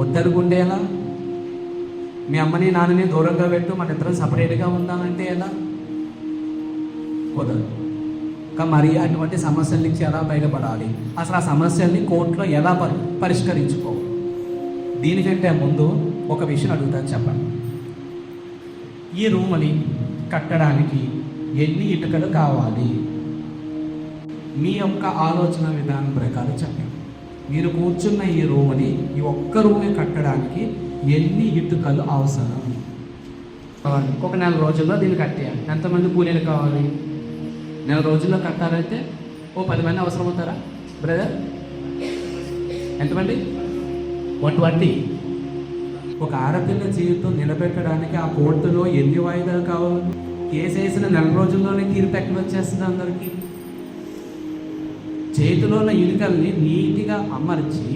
ఒద్దరుగుండే ఎలా? మీ అమ్మని నాన్నని దూరంగా పెట్టు, మన ఇద్దరం సపరేట్గా ఉందామంటే ఎలా? కుదరదు. మరి అటువంటి సమస్యల నుంచి ఎలా బయటపడాలి, అసలు ఆ సమస్యల్ని కోర్టులో ఎలా పరిష్కరించుకో. దీనికంటే ముందు ఒక విషయం అడుగుతాను, చెప్పండి. ఈ రూమ్ని కట్టడానికి ఎన్ని ఇటుకలు కావాలి? మీ యొక్క ఆలోచన విధానం ప్రకారం చెప్పండి. మీరు కూర్చున్న ఈ రూమ్ని, ఈ ఒక్క రూమ్ని కట్టడానికి ఎన్ని ఇటుకలు అవసరం? ఒక నెల రోజుల్లో దీన్ని కట్టేయాలి. ఎంతమంది కూలీలు కావాలి? నెల రోజుల్లో కట్టాలంటే 10 మంది అవసరం అవుతారా బ్రదర్? ఎంతమంది? 120. ఒక ఆడపిల్ల జీవితం నిలబెట్టడానికి ఆ కోర్టులో ఎన్ని వాయిదాలు కావాలి? కేసు వేసిన నెల రోజుల్లోనే తీర్పు ఎక్కడ వచ్చేస్తుంది అందరికీ? చేతిలో ఉన్న ఇటుకల్ని నీట్గా అమర్చి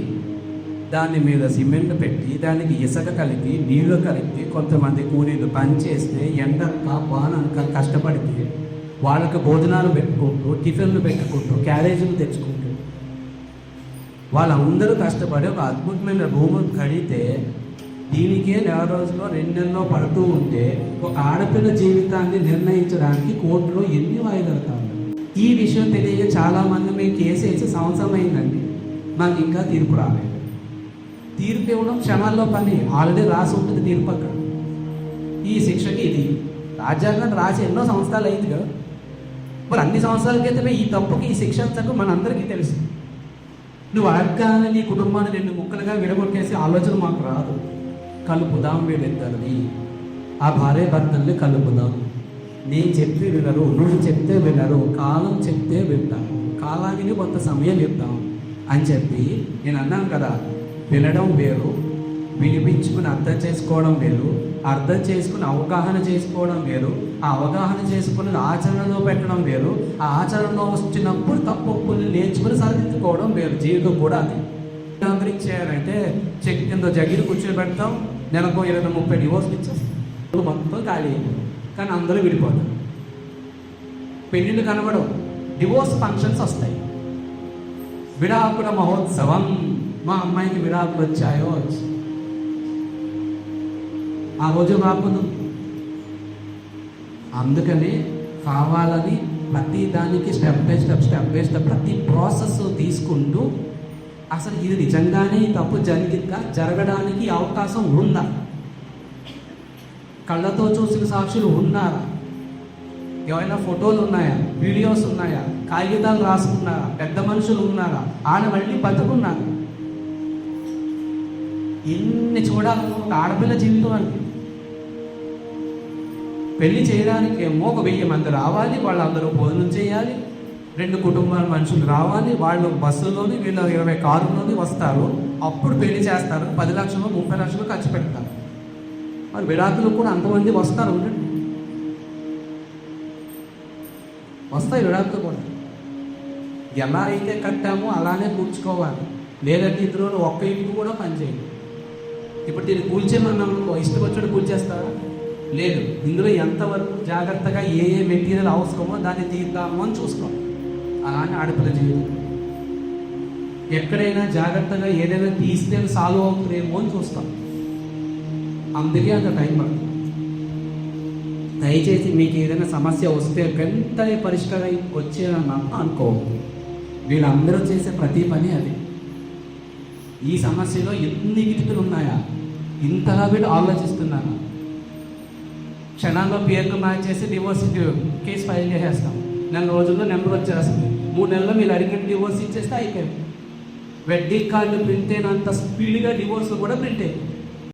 దాని మీద సిమెంట్ పెట్టి దానికి ఇసుక కలిపి నీళ్లు కలిపి కొంతమంది కూలీలు పనిచేస్తే ఎండక్క బాగా కష్టపడితే వాళ్ళకి భోజనాలు పెట్టుకుంటూ, టిఫిన్లు పెట్టుకుంటూ, క్యారేజీలు తెచ్చుకుంటూ వాళ్ళందరూ కష్టపడి ఒక అద్భుతమైన రూమ్ కడితే దీనికే నెల రోజుల్లో 2 నెలల్లో పడుతూ ఉంటే ఒక ఆడపిల్ల జీవితాన్ని నిర్ణయించడానికి కోర్టులో ఎన్ని వాయిదాలు కావాలి? ఈ విషయం తెలియ చాలామంది మేము కేసు వేసి సంవత్సరం అయిందండి, మాకు ఇంకా తీర్పు రాలేదు. తీర్పు ఇవ్వడం క్షణాల్లో పని, ఆల్రెడీ రాసి ఉంటుంది తీర్పు అక్కడ. ఈ శిక్షకి ఇది రాజ్యాంగం రాసి ఎన్నో సంవత్సరాలు అయింది కదా, మరి అన్ని సంవత్సరాల క్రితమే ఈ తప్పుకి ఈ శిక్షకు మనందరికీ తెలుసు. నువ్వు అడగానే నీ కుటుంబాన్ని 2 ముక్కలుగా విడగొట్టేసి ఆలోచన మాకు రాదు. కలుపుదాం వీళ్ళిద్దరిని, ఆ భార్య భర్తల్ని కలుపుదాం. నేను చెప్తే వినరు, నువ్వు చెప్తే వినరు, కాలం చెప్తే వింటాం, కాలానికి కొంత సమయం ఇద్దాం అని చెప్పి నేను అన్నాను కదా. వినడం వేరు, వినిపించుకుని అర్థం చేసుకోవడం వేరు, అర్థం చేసుకుని అవగాహన చేసుకోవడం వేరు, ఆ అవగాహన చేసుకుని ఆచరణలో పెట్టడం వేరు, ఆ ఆచరణలో వచ్చినప్పుడు తప్పుని నేర్చుకుని సరిదిద్దుకోవడం వేరు. జీవితం కూడా అది. అందరికి చేయాలంటే చెక్ కింద జగిరి కూర్చొని పెడతాం, నెలకు 20-30 డివోర్స్లు ఇచ్చేస్తాం, మొత్తం ఖాళీ అయిపోయింది. కానీ అందరూ విడిపోతారు, పెళ్ళిళ్ళు కనబడవు, డివోర్స్ ఫంక్షన్స్ వస్తాయి, విడాకుల మహోత్సవం. మా అమ్మాయికి విడాకులు వచ్చాయో ఆ రోజు రాకూడదు. అందుకని కావాలని ప్రతి దానికి స్టెప్ బై స్టెప్ ప్రతి ప్రాసెస్ తీసుకుంటూ అసలు ఇది నిజంగానే తప్పు జరిగిందా, జరగడానికి అవకాశం ఉందా, కళ్ళతో చూసిన సాక్షులు ఉన్నారా, ఏమైనా ఫోటోలు ఉన్నాయా, వీడియోస్ ఉన్నాయా, కాగితాలు రాసుకున్నారా, పెద్ద మనుషులు ఉన్నారా, ఆయన మళ్ళీ బతుకున్నారు. ఎన్ని చూడాలి ఒక ఆడపిల్ల జీవితం అంటే. పెళ్లి చేయడానికి ఏమో ఒక 1000 మంది రావాలి, వాళ్ళందరూ భోజనం చేయాలి, 2 కుటుంబాల మనుషులు రావాలి, వాళ్ళు బస్సులోని వీళ్ళు 20 కారులోని వస్తారు, అప్పుడు పెళ్లి చేస్తారు. 10 లక్షలు 30 లక్షలు ఖర్చు పెడతారు. మరి విడాకులు కూడా అంతమంది వస్తారు, ఉండండి, వస్తాయి విడాకులు కూడా. ఎలా అయితే కట్టామో అలానే కూర్చుకోవాలి, లేదంటే ఇద్దరు ఒక్క ఇంటికి కూడా పనిచేయండి. ఇప్పుడు దీన్ని కూల్చేమన్నాము, ఇష్టం వచ్చినట్టు కూల్చేస్తారా? లేదు. ఇందులో ఎంతవరకు జాగ్రత్తగా ఏ మెటీరియల్ అవసరమో దాన్ని తీద్దాము అని చూసుకోవాలి. అలానే ఆడపిల్ల జీవితం ఎక్కడైనా జాగ్రత్తగా ఏదైనా తీస్తే సాల్వ్ అవుతుందేమో అని చూస్తాం. అందుకే అంత టైం పడుతుంది. దయచేసి మీకు ఏదైనా సమస్య వస్తే వెంటనే పరిష్కారం వచ్చేదన్నా అనుకో. వీళ్ళందరూ చేసే ప్రతి పని అది. ఈ సమస్యలో ఎన్ని కిటికీలు ఉన్నాయా, ఇంతగా వీళ్ళు ఆలోచిస్తున్నారా? క్షణాల్లో పేర్లు మార్చేసి డివోర్స్ కేసు ఫైల్ చేసేస్తాం, 4 రోజుల్లో నెంబర్ వచ్చేస్తుంది, 3 నెలల్లో మీరు అడిగిన డివోర్స్ ఇచ్చేస్తే అయిపోయింది. వెడ్డింగ్ కార్డు ప్రింట్ అయినంత స్పీడ్గా డివోర్స్ కూడా ప్రింట్ అయింది.